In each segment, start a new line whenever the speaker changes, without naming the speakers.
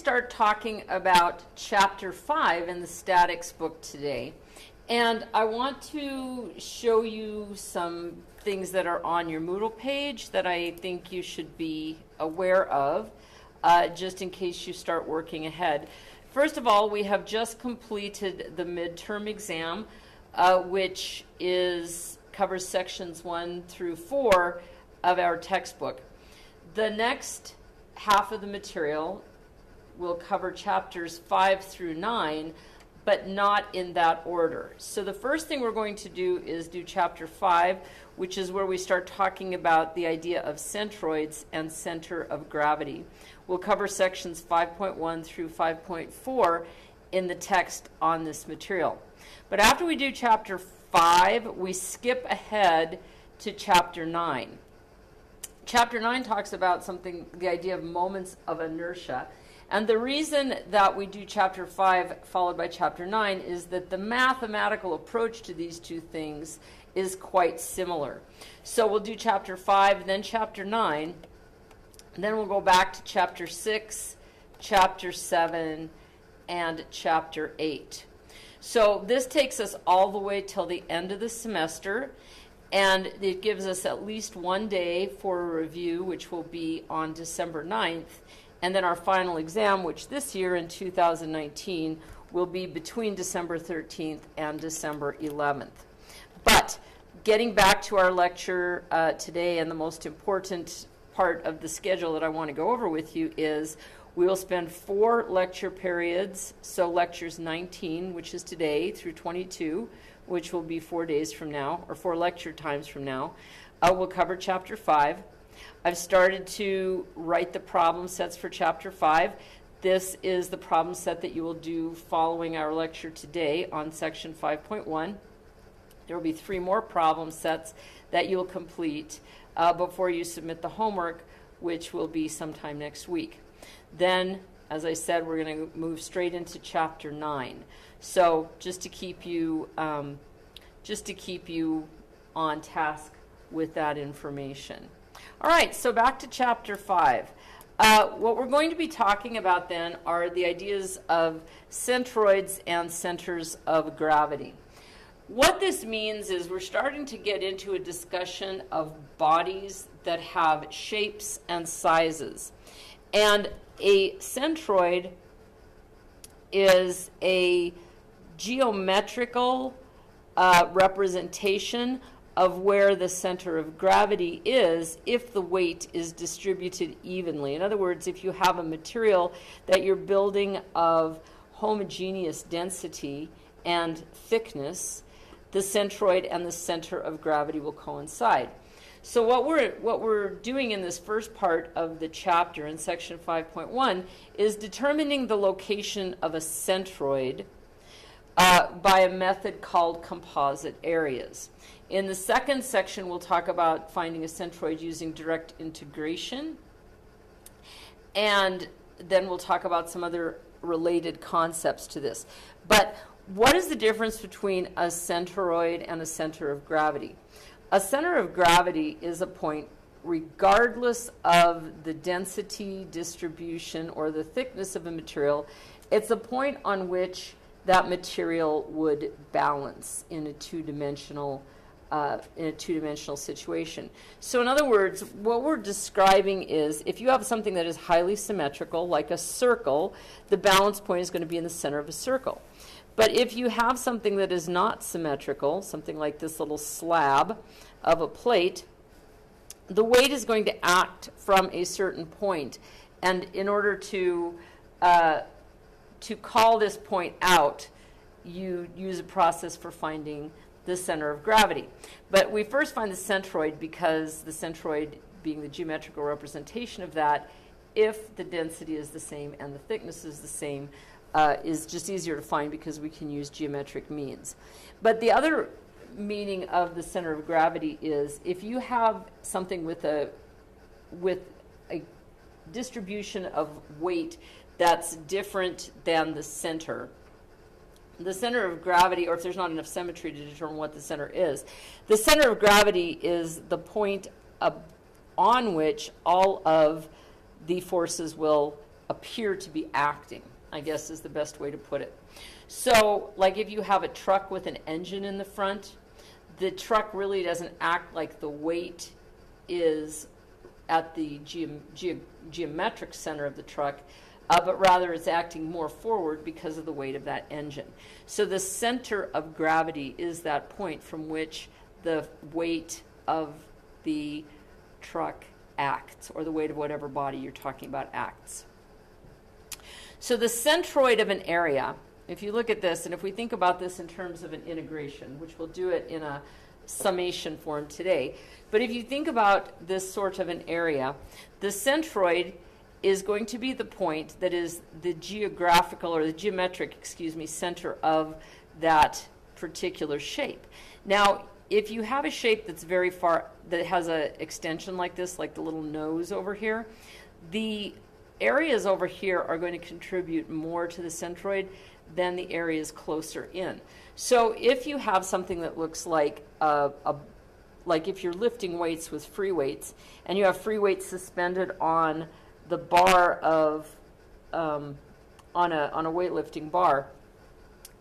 start talking about Chapter 5 in the Statics book today. And I want to show you some things that are on your Moodle page that I think you should be aware of, just in case you start working ahead. First of all, we have just completed the midterm exam, which covers sections 1 through 4 of our textbook. The next half of the material will cover chapters 5 through 9, but not in that order. So the first thing we're going to do is do chapter 5, which is where we start talking about the idea of centroids and center of gravity. We'll cover sections 5.1 through 5.4 in the text on this material. But after we do chapter 5, we skip ahead to chapter 9. Chapter 9 talks about the idea of moments of inertia. And the reason that we do chapter 5 followed by chapter 9 is that the mathematical approach to these two things is quite similar. So we'll do chapter 5, then chapter 9, and then we'll go back to chapter 6, chapter 7, and chapter 8. So this takes us all the way till the end of the semester, and it gives us at least one day for a review, which will be on December 9th. And then our final exam, which this year in 2019 will be between December 13th and December 11th. But getting back to our lecture today, and the most important part of the schedule that I want to go over with you is we will spend 4 lecture periods, so lectures 19, which is today, through 22, which will be 4 days from now, or 4 lecture times from now. We'll cover chapter 5. I've started to write the problem sets for chapter 5. This is the problem set that you will do following our lecture today on section 5.1. There will be 3 more problem sets that you'll complete before you submit the homework, which will be sometime next week. Then, as I said, we're going to move straight into chapter 9. So just to keep you on task with that information. All right, so back to chapter 5. What we're going to be talking about then are the ideas of centroids and centers of gravity. What this means is we're starting to get into a discussion of bodies that have shapes and sizes. And a centroid is a geometrical representation of where the center of gravity is if the weight is distributed evenly. In other words, if you have a material that you're building of homogeneous density and thickness, the centroid and the center of gravity will coincide. So what we're doing in this first part of the chapter in section 5.1 is determining the location of a centroid by a method called composite areas. In the second section, we'll talk about finding a centroid using direct integration, and then we'll talk about some other related concepts to this. But what is the difference between a centroid and a center of gravity? A center of gravity is a point, regardless of the density, distribution, or the thickness of a material, it's a point on which that material would balance in a two-dimensional situation. So in other words, what we're describing is if you have something that is highly symmetrical, like a circle, the balance point is going to be in the center of a circle. But if you have something that is not symmetrical, something like this little slab of a plate, the weight is going to act from a certain point. And in order to call this point out, you use a process for finding the center of gravity. But we first find the centroid because the centroid, being the geometrical representation of that, if the density is the same and the thickness is the same, is just easier to find because we can use geometric means. But the other meaning of the center of gravity is if you have something with a distribution of weight that's different than the center of gravity, or if there's not enough symmetry to determine what the center is, the center of gravity is the point on which all of the forces will appear to be acting, I guess is the best way to put it. So, like if you have a truck with an engine in the front, the truck really doesn't act like the weight is at the geometric center of the truck, but rather it's acting more forward because of the weight of that engine. So the center of gravity is that point from which the weight of the truck acts, or the weight of whatever body you're talking about acts. So the centroid of an area, if you look at this, and if we think about this in terms of an integration, which we'll do it in a summation form today, but if you think about this sort of an area, the centroid is going to be the point that is the geographical, or the geometric, center of that particular shape. Now, if you have a shape that's very far, that has an extension like this, like the little nose over here, the areas over here are going to contribute more to the centroid than the areas closer in. So if you have something that looks like like if you're lifting weights with free weights, and you have free weights suspended on the bar of on a weightlifting bar,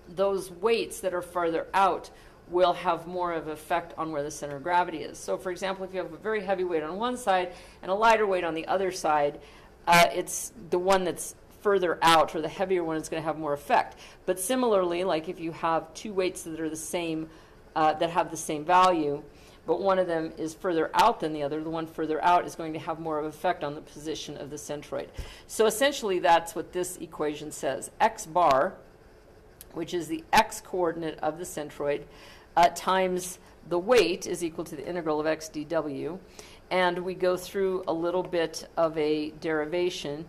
those weights that are farther out will have more of an effect on where the center of gravity is. So for example, if you have a very heavy weight on one side and a lighter weight on the other side, it's the one that's further out, or the heavier one, is going to have more effect. But similarly, like if you have two weights that are the same, that have the same value, but one of them is further out than the other, the one further out is going to have more of an effect on the position of the centroid. So essentially that's what this equation says. X bar, which is the x coordinate of the centroid, times the weight is equal to the integral of x dw. And we go through a little bit of a derivation,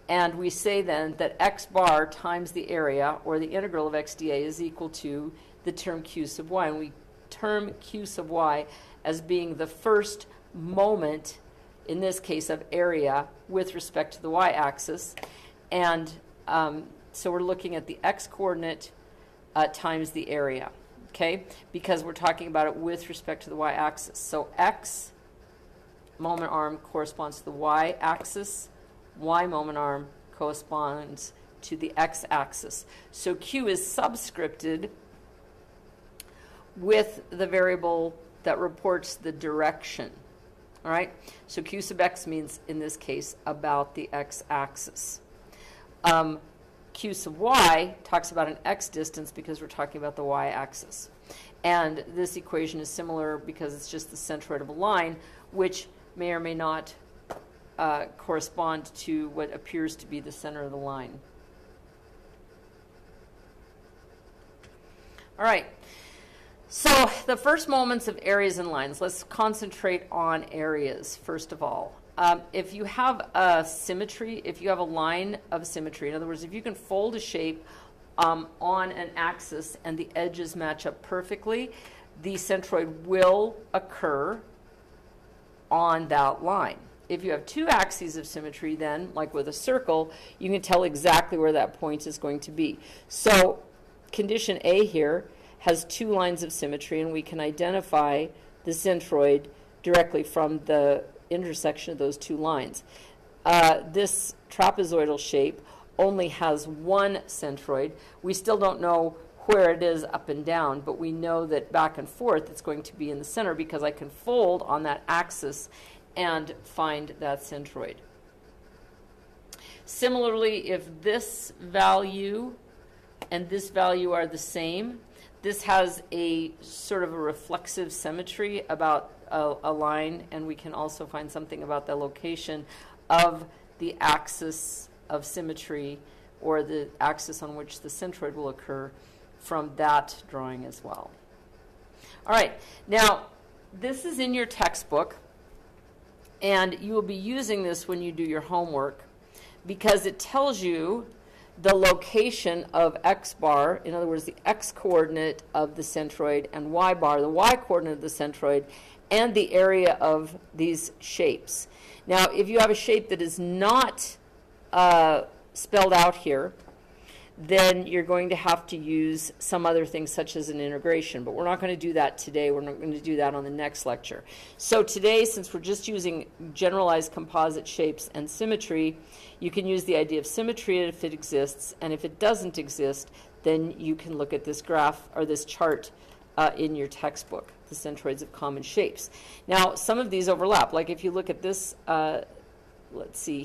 and we say then that x bar times the area, or the integral of x dA, is equal to the term q sub y. And we term q sub y as being the first moment, in this case, of area with respect to the y-axis. And so we're looking at the x-coordinate times the area, okay? Because we're talking about it with respect to the y-axis. So x moment arm corresponds to the y-axis. Y moment arm corresponds to the x-axis. So q is subscripted with the variable that reports the direction. All right? So q sub x means, in this case, about the x-axis. Q sub y talks about an x distance because we're talking about the y-axis. And this equation is similar because it's just the centroid of a line, which may or may not correspond to what appears to be the center of the line. All right. So the first moments of areas and lines, let's concentrate on areas first of all. If you have a symmetry, if you have a line of symmetry, in other words, if you can fold a shape on an axis and the edges match up perfectly, the centroid will occur on that line. If you have two axes of symmetry, then, like with a circle, you can tell exactly where that point is going to be. So condition A here has two lines of symmetry, and we can identify the centroid directly from the intersection of those two lines. This trapezoidal shape only has one centroid. We still don't know where it is up and down, but we know that back and forth it's going to be in the center because I can fold on that axis and find that centroid. Similarly, if this value and this value are the same, this has a sort of a reflexive symmetry about a line, and we can also find something about the location of the axis of symmetry, or the axis on which the centroid will occur, from that drawing as well. All right, now this is in your textbook, and you will be using this when you do your homework because it tells you the location of x bar, in other words, the x coordinate of the centroid, and y bar, the y coordinate of the centroid, and the area of these shapes. Now, if you have a shape that is not spelled out here, then you're going to have to use some other things such as an integration. But we're not going to do that today. We're not going to do that on the next lecture. So today, since we're just using generalized composite shapes and symmetry, you can use the idea of symmetry if it exists, and if it doesn't exist, then you can look at this graph or this chart in your textbook, the centroids of common shapes. Now, some of these overlap. Like if you look at this, let's see,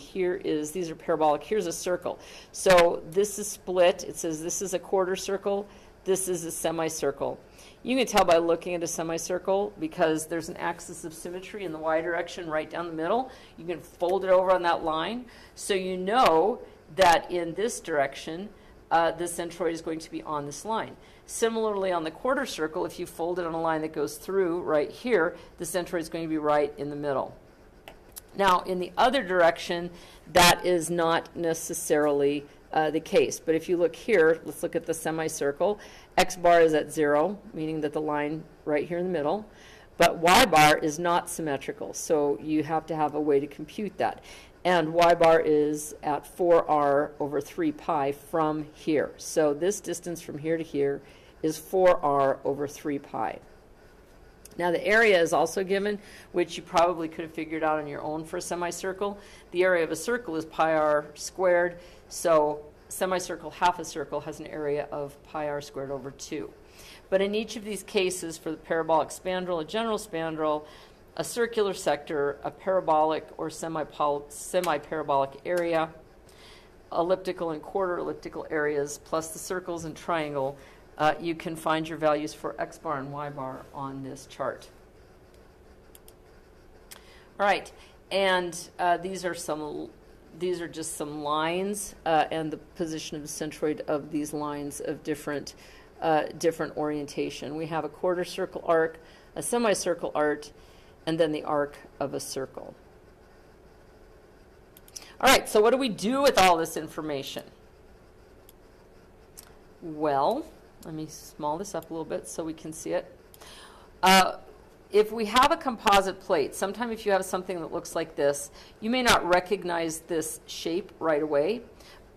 these are parabolic. Here's a circle. So this is split. It says this is a quarter circle. This is a semicircle. You can tell by looking at a semicircle because there's an axis of symmetry in the y direction right down the middle. You can fold it over on that line. So you know that in this direction, the centroid is going to be on this line. Similarly, on the quarter circle, if you fold it on a line that goes through right here, the centroid is going to be right in the middle. Now, in the other direction, that is not necessarily the case. But if you look here, let's look at the semicircle. X bar is at 0, meaning that the line right here in the middle. But Y bar is not symmetrical, so you have to have a way to compute that. And Y bar is at 4r over 3 pi from here. So this distance from here to here is 4r over 3 pi. Now the area is also given, which you probably could have figured out on your own for a semicircle. The area of a circle is pi r squared, so semicircle, half a circle, has an area of pi r squared over 2. But in each of these cases, for the parabolic spandrel, a general spandrel, a circular sector, a parabolic or semi-parabolic area, elliptical and quarter elliptical areas, plus the circles and triangle, you can find your values for X bar and Y bar on this chart. All right, and these are just some lines and the position of the centroid of these lines of different orientation. We have a quarter circle arc, a semicircle arc, and then the arc of a circle. All right, so what do we do with all this information? Well, let me small this up a little bit so we can see it. If we have a composite plate, sometime if you have something that looks like this, you may not recognize this shape right away,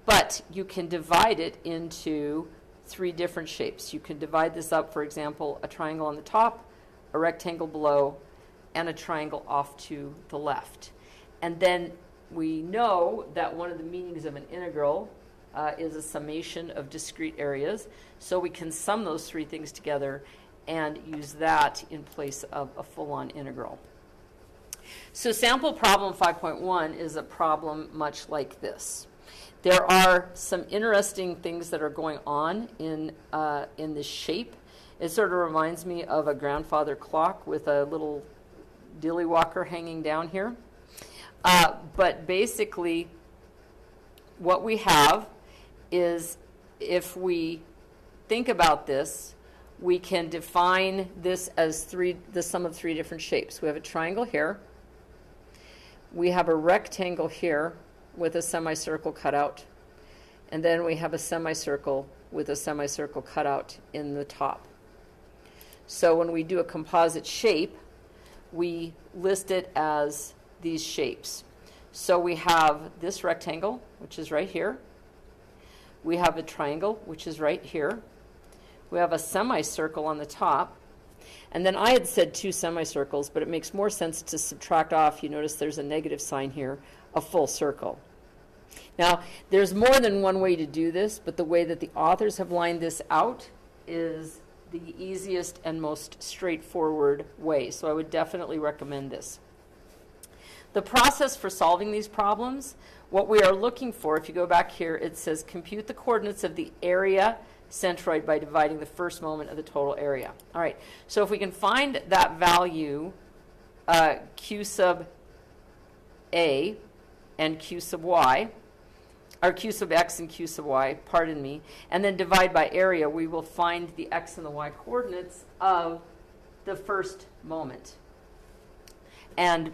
but you can divide it into 3 different shapes. You can divide this up, for example, a triangle on the top, a rectangle below, and a triangle off to the left. And then we know that one of the meanings of an integral is a summation of discrete areas. So we can sum those 3 things together and use that in place of a full-on integral. So sample problem 5.1 is a problem much like this. There are some interesting things that are going on in this shape. It sort of reminds me of a grandfather clock with a little dilly walker hanging down here. But basically, what we have is, if we think about this, we can define this as the sum of 3 different shapes. We have a triangle here. We have a rectangle here with a semicircle cut out. And then we have a semicircle with a semicircle cut out in the top. So when we do a composite shape, we list it as these shapes. So we have this rectangle, which is right here. We have a triangle, which is right here. We have a semicircle on the top. And then I had said 2 semicircles, but it makes more sense to subtract off. You notice there's a negative sign here, a full circle. Now, there's more than one way to do this, but the way that the authors have lined this out is the easiest and most straightforward way. So I would definitely recommend this. The process for solving these problems, what we are looking for, if you go back here, it says compute the coordinates of the area centroid by dividing the first moment of the total area. All right, so if we can find that value, q sub a and q sub y, or q sub x and q sub y, pardon me, and then divide by area, we will find the x and the y coordinates of the first moment. And,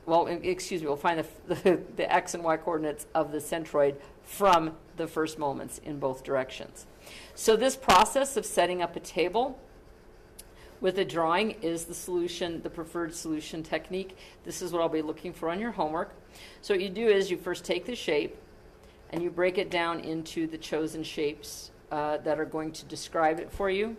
well, excuse me, we'll find the x and y coordinates of the centroid from the first moments in both directions. So this process of setting up a table with a drawing is the solution, the preferred solution technique. This is what I'll be looking for on your homework. So what you do is you first take the shape, and you break it down into the chosen shapes that are going to describe it for you.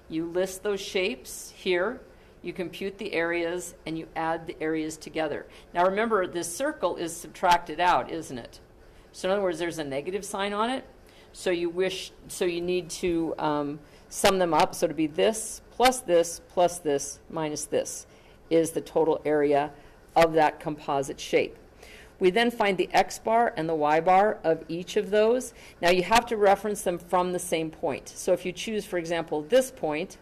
You list those shapes here, you compute the areas, and you add the areas together. Now remember, this circle is subtracted out, isn't it? So in other words, there's a negative sign on it. So you need to sum them up. So to be this plus this minus this is the total area of that composite shape. We then find the x bar and the y bar of each of those. Now you have to reference them from the same point. So if you choose, for example, this point,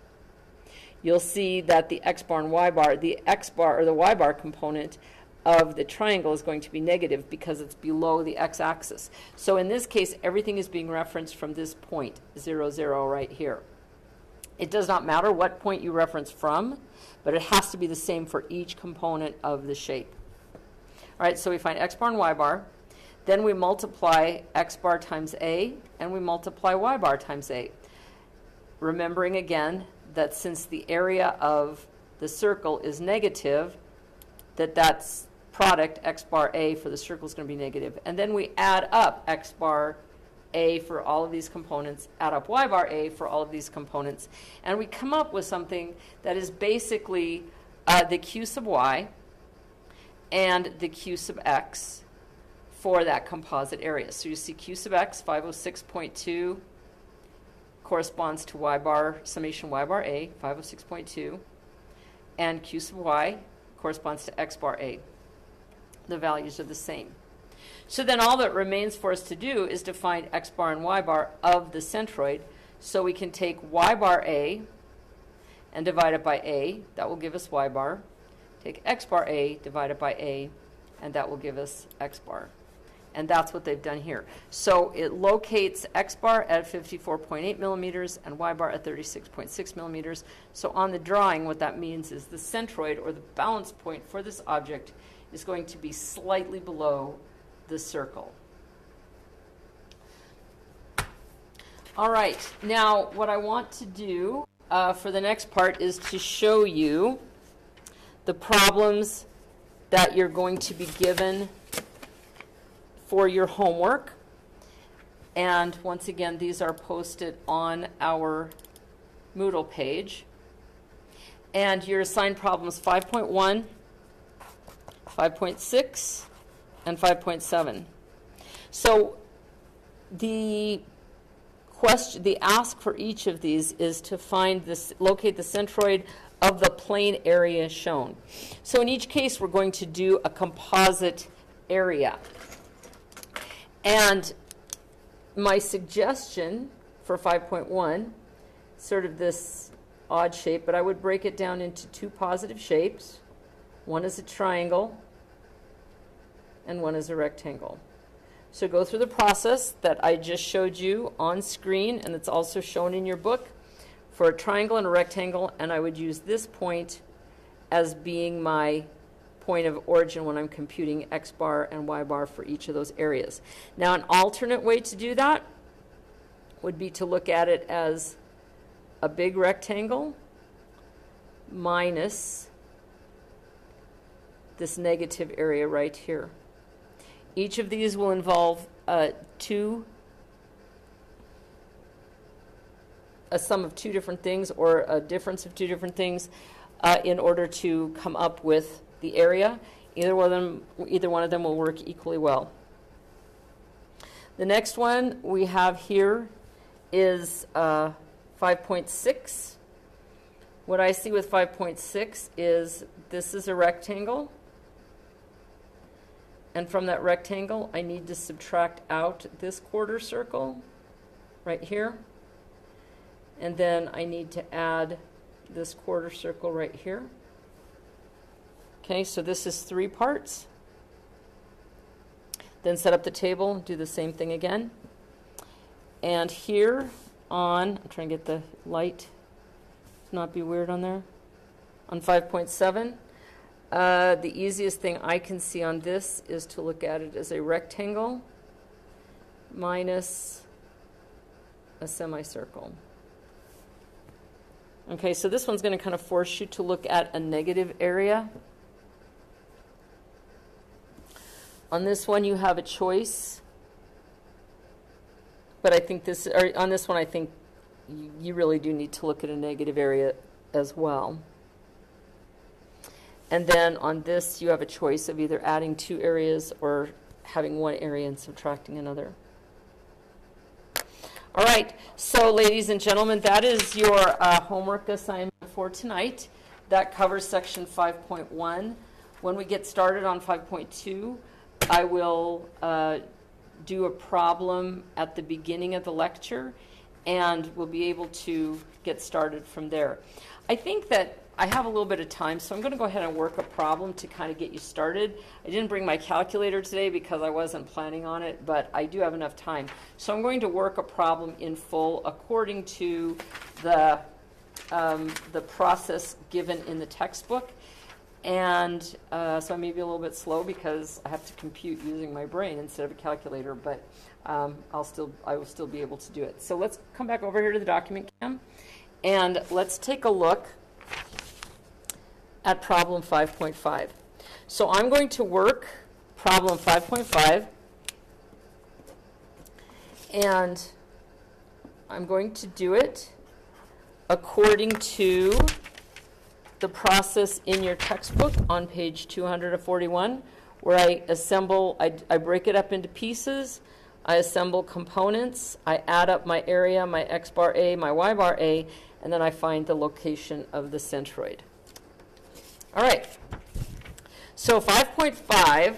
you'll see that the x bar and y bar, the x bar or the y bar component of the triangle is going to be negative because it's below the x-axis. So in this case, everything is being referenced from this point, 0, 0, right here. It does not matter what point you reference from, but it has to be the same for each component of the shape. All right, so we find x bar and y bar. Then we multiply x bar times a, and we multiply y bar times a. Remembering again that since the area of the circle is negative, that's product x bar a for the circle is going to be negative. And then we add up x bar a for all of these components, add up y bar a for all of these components, and we come up with something that is basically the q sub y and the q sub x for that composite area. So you see q sub x, 506.2, corresponds to y bar, summation y bar a, 506.2, and q sub y corresponds to x bar a. The values are the same. So then all that remains for us to do is to find x bar and y bar of the centroid. So we can take y bar a and divide it by a. That will give us y bar. Take x bar a, divide it by a, and that will give us x bar. And that's what they've done here. So it locates x bar at 54.8 millimeters and y bar at 36.6 millimeters. So on the drawing, what that means is the centroid, or the balance point for this object, is going to be slightly below the circle. All right, now what I want to do for the next part is to show you the problems that you're going to be given for your homework. And once again, these are posted on our Moodle page. And you're assigned problems 5.1, 5.6, and 5.7. So the ask for each of these is to locate the centroid of the plane area shown. So in each case, we're going to do a composite area. And my suggestion for 5.1, sort of this odd shape, but I would break it down into two positive shapes. One is a triangle, and one is a rectangle. So go through the process that I just showed you on screen, and it's also shown in your book, for a triangle and a rectangle, and I would use this point as being my point of origin when I'm computing x bar and y bar for each of those areas. Now, an alternate way to do that would be to look at it as a big rectangle minus this negative area right here. Each of these will involve a sum of two different things, or a difference of two different things, in order to come up with the area. Either one of them will work equally well. The next one we have here is 5.6. What I see with 5.6 is this is a rectangle. And from that rectangle, I need to subtract out this quarter circle right here. And then I need to add this quarter circle right here. Okay, so this is 3 parts. Then set up the table, do the same thing again. And here on, I'm trying to get the light to not be weird on there, on 5.7, the easiest thing I can see on this is to look at it as a rectangle minus a semicircle. Okay, so this one's going to kind of force you to look at a negative area. On this one, you have a choice but I think this, or on this one, I think you really do need to look at a negative area as well. And then on this, you have a choice of either adding 2 areas or having 1 area and subtracting another. All right, so ladies and gentlemen, that is your homework assignment for tonight. That covers section 5.1. When we get started on 5.2, I will do a problem at the beginning of the lecture, and we'll be able to get started from there. I think that I have a little bit of time, so I'm going to go ahead and work a problem to kind of get you started. I didn't bring my calculator today because I wasn't planning on it, but I do have enough time. So I'm going to work a problem in full according to the process given in the textbook. And so I may be a little bit slow because I have to compute using my brain instead of a calculator, but I will still be able to do it. So let's come back over here to the document cam, and let's take a look at problem 5.5. So I'm going to work problem 5.5, and I'm going to do it according to the process in your textbook on page 241, where I break it up into pieces, I assemble components, I add up my area, my x bar A, my y bar A, and then I find the location of the centroid. All right, so 5.5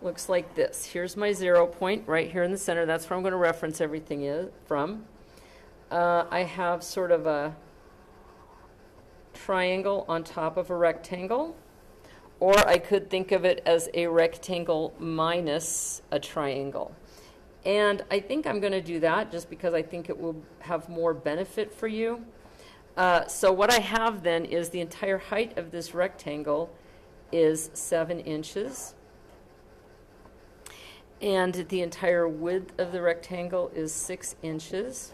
looks like this. Here's my 0 point right here in the center. That's where I'm going to reference everything from. I have sort of a triangle on top of a rectangle, or I could think of it as a rectangle minus a triangle. And I think I'm going to do that just because I think it will have more benefit for you. So what I have then is the entire height of this rectangle is 7 inches. And the entire width of the rectangle is 6 inches.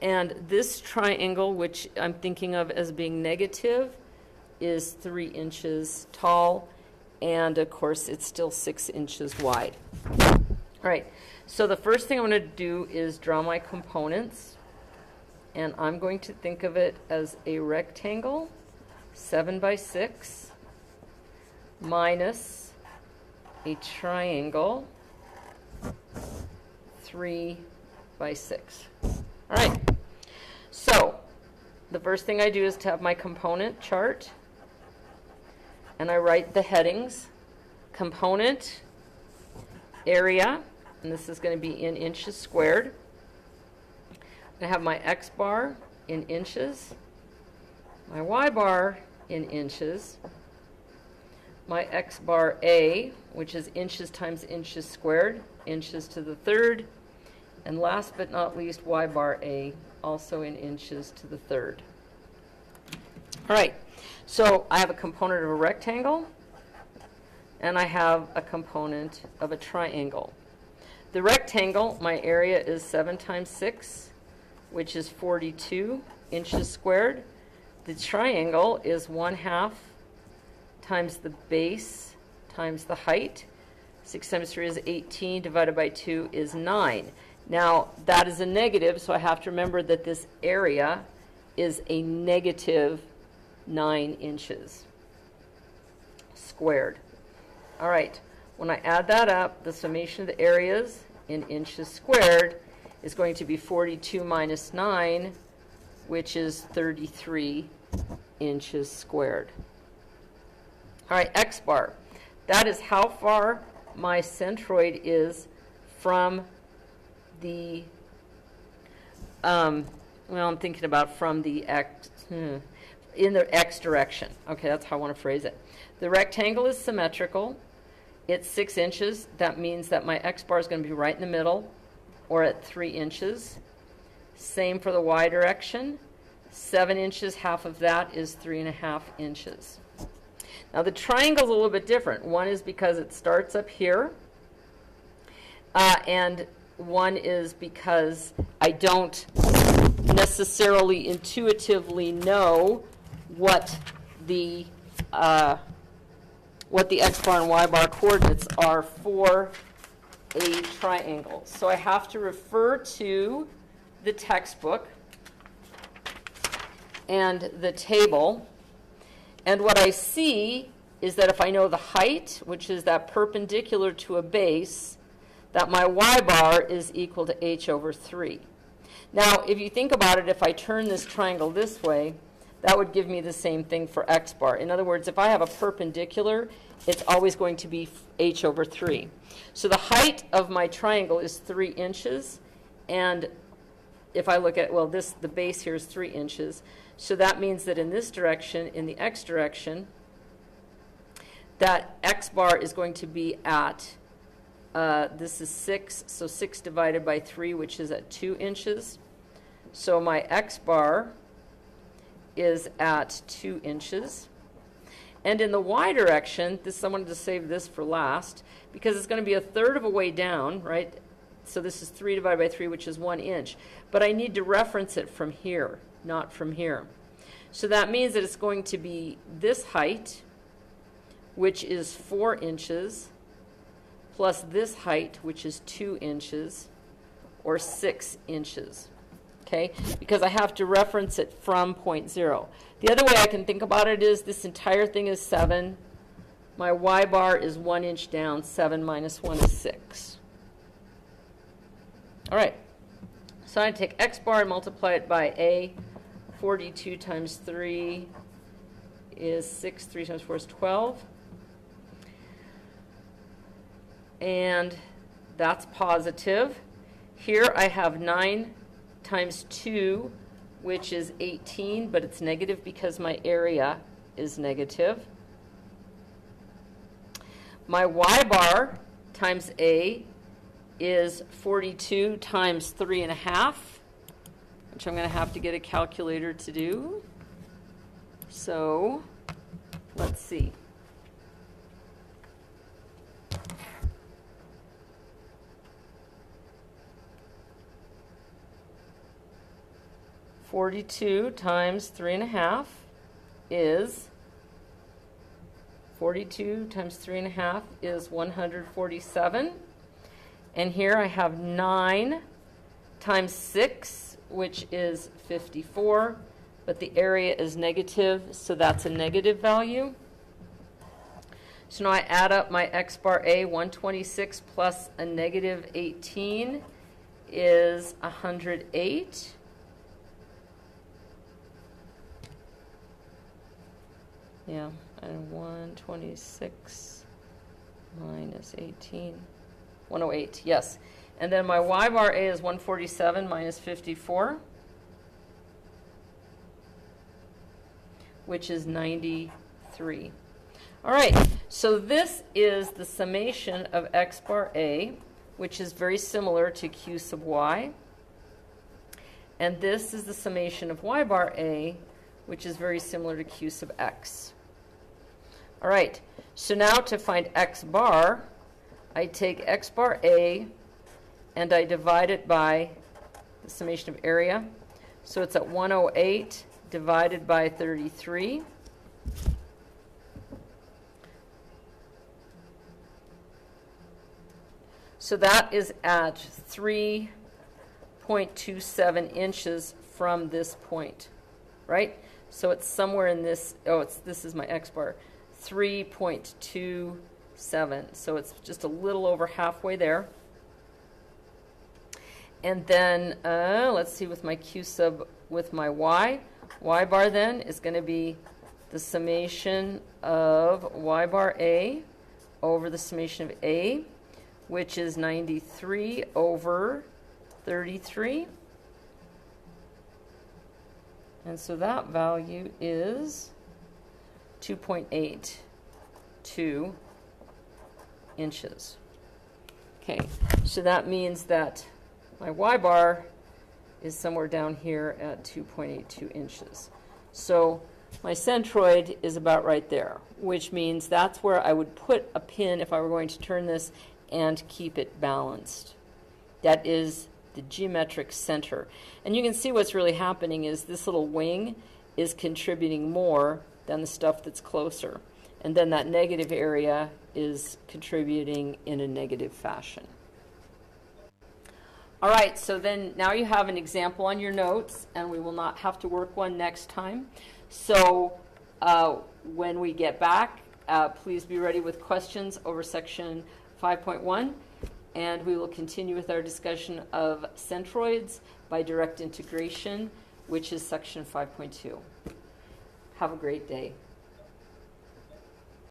And this triangle, which I'm thinking of as being negative, is 3 inches tall. And of course, it's still 6 inches wide. All right, so the first thing I'm going to do is draw my components. And I'm going to think of it as a rectangle, 7 by 6, minus a triangle, 3 by 6. All right, so the first thing I do is to have my component chart, and I write the headings, component, area, and this is going to be in inches squared. I have my x bar in inches, my y bar in inches, my x bar A, which is inches times inches squared, inches to the third, and last but not least, y bar A, also in inches to the third. All right, so I have a component of a rectangle, and I have a component of a triangle. The rectangle, my area is 7 times 6, which is 42 inches squared. The triangle is 1/2 times the base times the height. 6 times 3 is 18, divided by 2 is 9. Now, that is a negative, so I have to remember that this area is a negative 9 inches squared. All right, when I add that up, the summation of the areas in inches squared is going to be 42 minus 9, which is 33 inches squared. All right, x bar. That is how far my centroid is from the, well, I'm thinking about from the x, in the x direction. Okay, that's how I want to phrase it. The rectangle is symmetrical. It's 6 inches. That means that my x bar is going to be right in the middle, or at 3 inches. Same for the y direction. 7 inches, half of that is 3.5 inches. Now the triangle is a little bit different. One is because it starts up here, and one is because I don't necessarily intuitively know what the x bar and y bar coordinates are for a triangle. So I have to refer to the textbook and the table. And what I see is that if I know the height, which is that perpendicular to a base, that my y bar is equal to h over 3. Now, if you think about it, if I turn this triangle this way, that would give me the same thing for x bar. In other words, if I have a perpendicular, it's always going to be h over 3. So the height of my triangle is 3 inches, and if I look at, well, the base here is 3 inches, so that means that in this direction, in the x direction, that x bar is going to be at, this is 6, so 6 divided by 3, which is at 2 inches. So my x bar is at 2 inches. And in the y direction, I wanted to save this for last, because it's going to be a third of a way down, right? So this is 3 divided by 3, which is 1 inch. But I need to reference it from here, not from here. So that means that it's going to be this height, which is 4 inches, plus this height, which is 2 inches, or 6 inches. Okay? Because I have to reference it from point 0. The other way I can think about it is this entire thing is 7. My y bar is 1 inch down. 7 minus 1 is 6. All right. So I take x bar and multiply it by a. 42 times 3 is 6. 3 times 4 is 12. And that's positive. Here I have 9 times 2, which is 18, but it's negative because my area is negative. My y bar times a is 42 times 3.5, which I'm going to have to get a calculator to do. So let's see. (42 times 3.5 is 42 times 3.5 is 147. And here I have 9 times 6, which is 54. But the area is negative, so that's a negative value. So now I add up my x bar a. 126 plus a negative 18 is 108. Yeah, and 126 minus 18, 108, yes. And then my y bar a is 147 minus 54, which is 93. All right, so this is the summation of x bar a, which is very similar to q sub y. And this is the summation of y bar a, which is very similar to q sub x. All right, so now to find x bar, I take x bar a and I divide it by the summation of area. So it's at 108 divided by 33. So that is at 3.27 inches from this point, right? So it's somewhere in this, this is my x bar. 3.27, so it's just a little over halfway there. And then let's see with my q sub, with my y bar then is going to be the summation of y bar a over the summation of a, which is 93 over 33. And so that value is 2.82 inches. Okay, so that means that my y bar is somewhere down here at 2.82 inches. So my centroid is about right there, which means that's where I would put a pin if I were going to turn this and keep it balanced. That is the geometric center. And you can see what's really happening is this little wing is contributing more than the stuff that's closer. And then that negative area is contributing in a negative fashion. All right, so then now you have an example on your notes, and we will not have to work one next time. So when we get back, please be ready with questions over section 5.1, and we will continue with our discussion of centroids by direct integration, which is section 5.2. Have a great day.